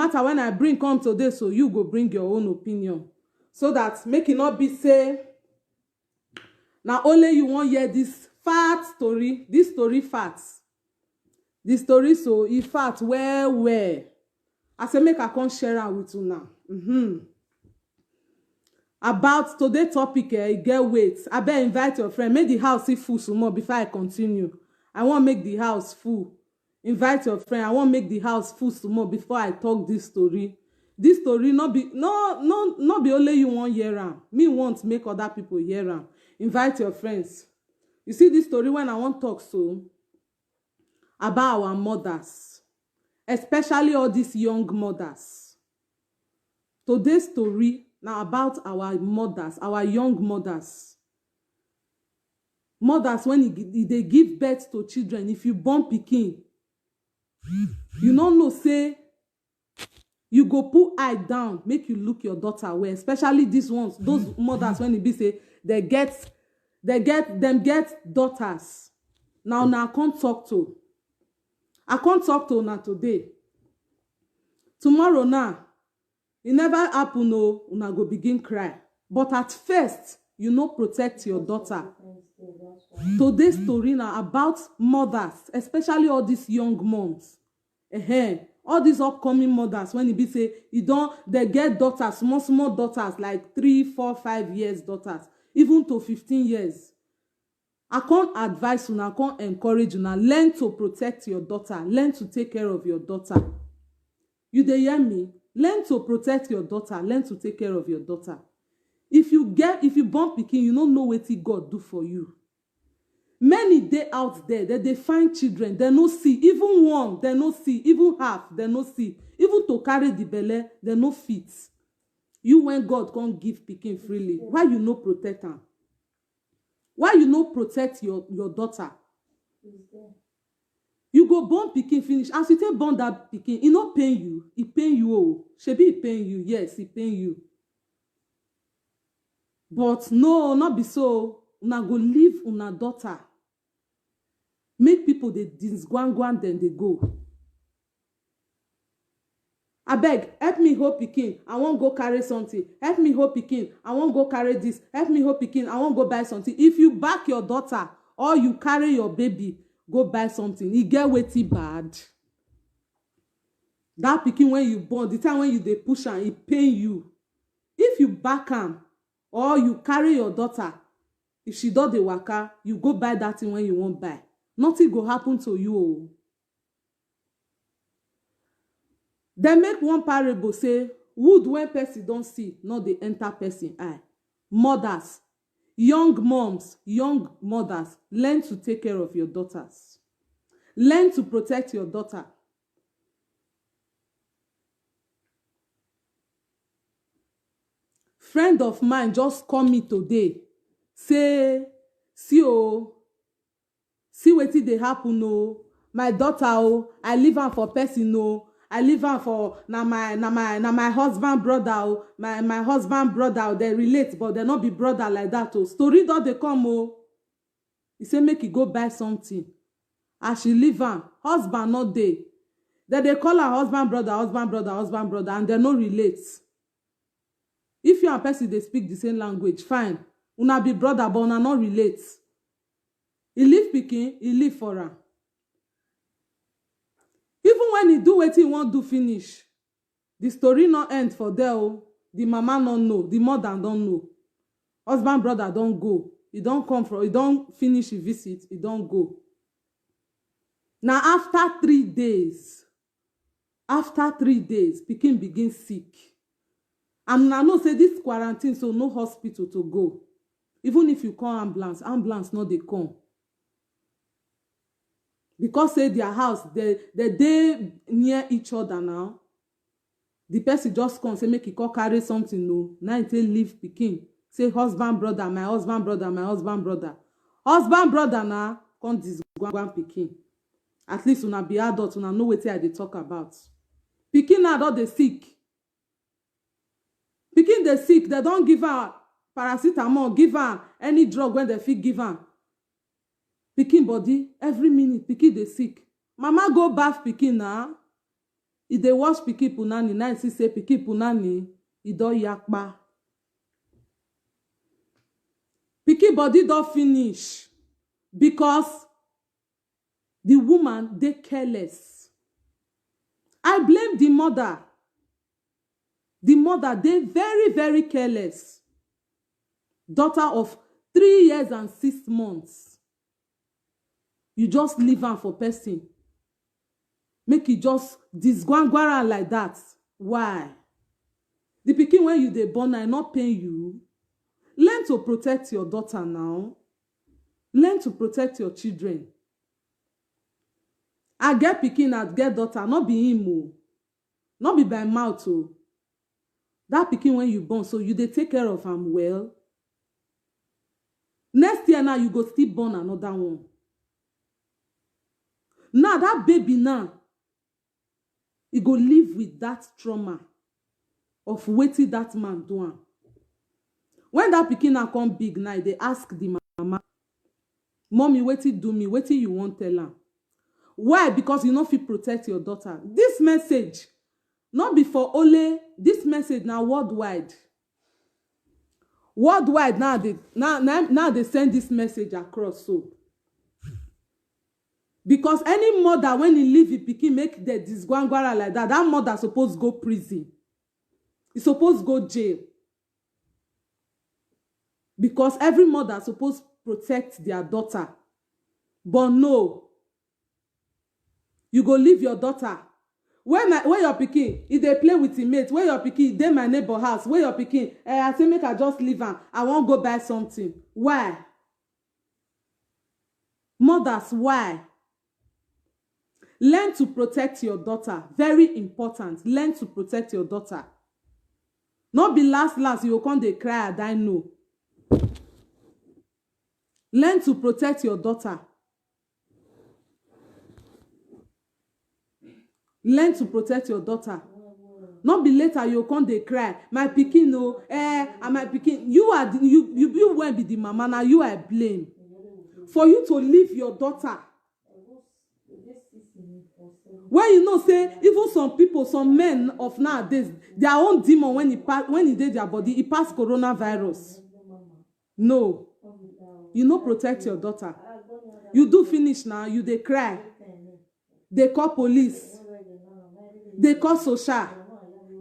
matter when I bring come today, so you go bring your own opinion, so that make it not be say now only you won't hear this fat story, this story facts. The story so e fat well. I say make I come share am with you now. About today topic, get weight. I better invite your friend. Make the house full some more before I continue. I want make the house full. Invite your friend. I want make the house full some more before I talk this story. This story not be only you want hear am. Me want make other people hear am. Invite your friends. You see this story when I want talk so about our mothers, especially all these young mothers. Today's story now about our mothers, our young mothers. Mothers when they give birth to children, if you born pikin, you don't know say you go put eye down, make you look your daughter well, especially these ones, those mothers when it be say they get daughters. Now I can't talk to una today. Tomorrow now, it never happen, no, una go begin cry. But at first, you know protect your daughter. Today's story now about mothers, especially all these young moms. All these upcoming mothers, when it be say they get daughters, small daughters, like 3, 4, 5 years daughters, even to 15 years. I can't advise you, I can't encourage you. Learn to protect your daughter. Learn to take care of your daughter. You dey hear me? Learn to protect your daughter. Learn to take care of your daughter. If you born pikin, you don't know what God do for you. Many dey out there that they find children, they no see. Even one, they no see. Even half, they no see. Even to carry the belly, they no fit. You when God can't give pikin freely, why you no protect them? Why you no protect your daughter? You go born pikin finish. As you take born that pikin, it no pain you. It pain you. Oh, shebi it pain you. Yes, it pain you. But no, not be so. Una go leave una daughter. Make people they disgwangwan then they go. Abeg, help me hold pikin. I won't go carry something. Help me hold pikin. I won't go carry this. Help me hold pikin. I won't go buy something. If you back your daughter or you carry your baby, go buy something. It get wetin bad. That pikin when you born, the time when you dey push am, it pain you. If you back am or you carry your daughter, if she don dey waka, you go buy that thing when you wan buy. Nothing go happen to you. Oh. They make one parable say, wood when person don't see, not they enter person eye. Mothers, young moms, young mothers, learn to take care of your daughters. Learn to protect your daughter. Friend of mine just call me today. Say, see wetin dey happen oh. My daughter oh, I leave her for person oh. I leave her for my husband brother oh. My husband brother they relate, but they not be brother like that oh. Story don dey come oh. He say make he go buy something. As she leave her, husband not dey. Then they call her husband brother, and they no relate. If you and person they speak the same language, fine. Una be brother, but una not relate. He leave pikin, he leave for her. Even when he do wetin he wan do finish, the story not end for there oh. The mama not know, the mother don't know. Husband brother don't go. He don't come from, he don't finish his visit, he don't go. Now after 3 days, pikin begin sick. And I know say this quarantine, so no hospital to go. Even if you call ambulance no dey come. Because say their house, they near each other now. The person just come say make he call carry something no. Now he say leave pikin. Say husband brother, my husband brother. Husband brother now come disgwangwan pikin. At least una be adult, una know wetin I dey talk about. Pikin now don dey sick. Pikin dey sick, they don't give her paracetamol, give her any drug when they fit give her. Pikin body, every minute, pikin dey sick. Mama go bath pikin now. e dey watch pikin punani, now e see say pikin punani e don yakpa. Pikin body don finish because the woman dey careless. I blame the mother. The mother dey very, very careless. Daughter of 3 years and 6 months. You just leave am for person. Make e just disgwangwara like that. Why? The pikin when you dey born, I not pay you. Learn to protect your daughter now. Learn to protect your children. I get pikin, I get daughter, not be him o. Not be by mouth o. That pikin when you born, so you dey take care of am well. Next year now, you go still born another one. Now that baby now, he go live with that trauma of wetin that man do am. When that pikin now come big now, they ask the mama, mommy, wetin do me? Wetin you wan tell am? Why? Because you no fit protect your daughter. This message, not be for only, this message now worldwide. Worldwide now they send this message across so. Because any mother when he leave his pikin make the disgwangwara like that, that mother suppose go prison. He suppose go jail. Because every mother suppose protect their daughter. But no. You go leave your daughter. Where your pikin, if they play with him mate, where your pikin, dey my neighbor house, where your pikin, I say make I just leave am. I won't go buy something. Why? Mothers, why? Learn to protect your daughter. Very important. Learn to protect your daughter. Not be last, you will come they cry and die no. Learn to protect your daughter. Learn to protect your daughter. Not be later you come they cry. My pikin no, and my pikin. You won't be the mama now. You are blame for you to leave your daughter. When you know say even some people, some men of nowadays, their own demon when he did their body, he pass coronavirus. No, you no protect your daughter. You do finish now. You they cry. They call police. They call social.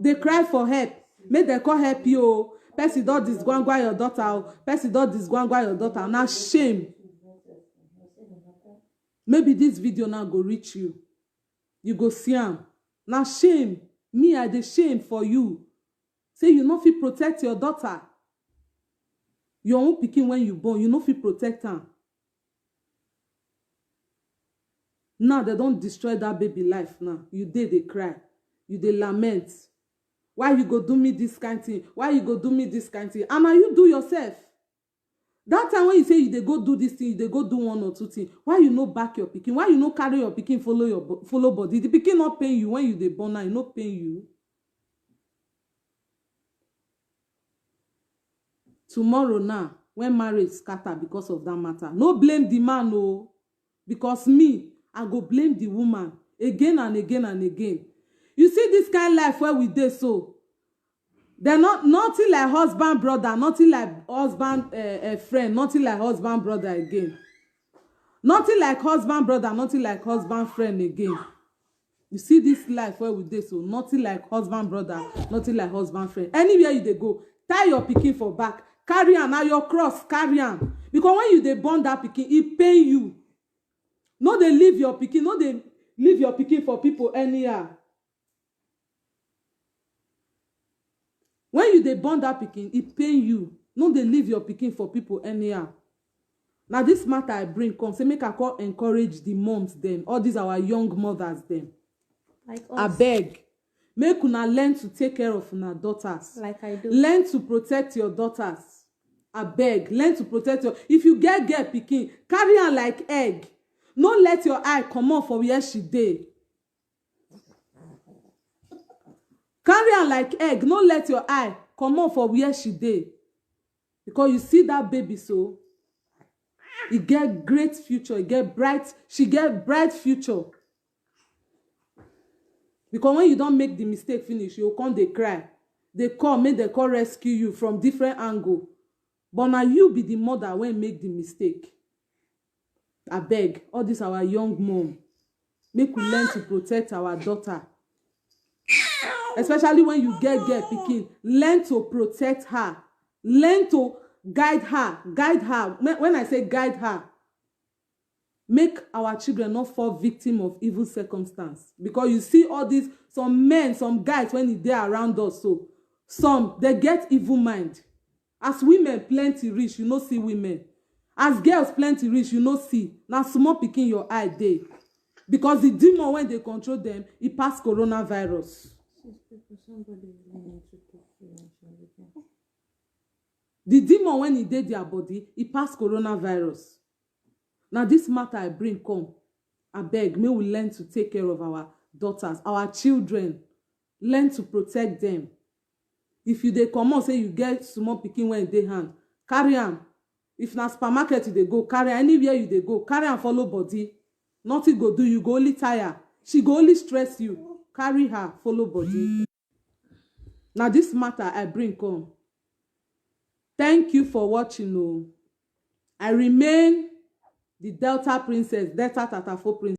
They cry for help. Make they call help you. Person don't disgwangwa your daughter. Person don't disgwangwa your daughter. Now shame. Maybe this video now go reach you. You go see am. Now shame. Me, I dey shame for you. Say you no fit protect your daughter. Your own pikin when you born, you no fit protect am. Now they don't destroy that baby life now. You dey cry. You dey lament. Why you go do me this kind of thing? Why you go do me this kind of thing? And now you do yourself. That time when you say you dey go do this thing, you dey go do 1 or 2 things. Why you no back your pikin? Why you no carry your pikin follow body? The pikin not paying you when you dey born now, e no paying you. Tomorrow now, when marriage scatter because of that matter, no blame the man, no. Because me, I go blame the woman again and again and again. You see this kind of life where we dey so. They're nothing like husband, brother, nothing like husband, friend, nothing like husband, brother again. Nothing like husband, brother, nothing like husband, friend again. You see this life where we dey so, nothing like husband, brother, nothing like husband, friend. Anywhere you dey go, tie your pikin for back, carry am, now your cross, carry am. Because when you dey born that pikin, it pain you. No, they leave your pikin, no, they leave your pikin for people anyhow. When you dey born that pikin, it pain you. No, they leave your pikin for people anyhow. Now this matter I bring come, say make I call encourage the moms them, all these our young mothers them. Like us. I beg, make una learn to take care of una daughters. Like I do. Learn to protect your daughters. I beg, learn to protect your. If you get pikin, carry her like egg. No let your eye come on for where she dey. Carry her like egg. No let your eye come on for where she dey. Because you see that baby so, he get great future. She get bright future. because when you don make the mistake finish, you come dey cry, dey come make dem come rescue you from different angle, but na you be the mother wey make the mistake. Abeg, all this our young mom, make we learn to protect our daughter, especially when you get girl pikin. Learn to protect her, learn to guide her. When I say guide her, make our children not fall victim of evil circumstance. Because you see all these, some men, some guys, when e dey around us, so some they get evil mind. As women plenty reach, you no see women. As girls plenty reach, you no see. Na small pikin your eye dey, because the demon when they control them, e pass coronavirus. The demon when e dey their body, e pass coronavirus. Now this matter I bring come, abeg, may we learn to take care of our daughters, our children. Learn to protect them. If you dey comot say you get small pikin when e dey hand, carry am. If na supermarket you dey go, carry am. Anywhere you dey go, carry am follow body. Nothing go do you, go only tire. She go only stress you. Carry her follow body. Now this matter I bring come. Thank you for watching. I remain the Delta Princess, Delta Tatafo Princess.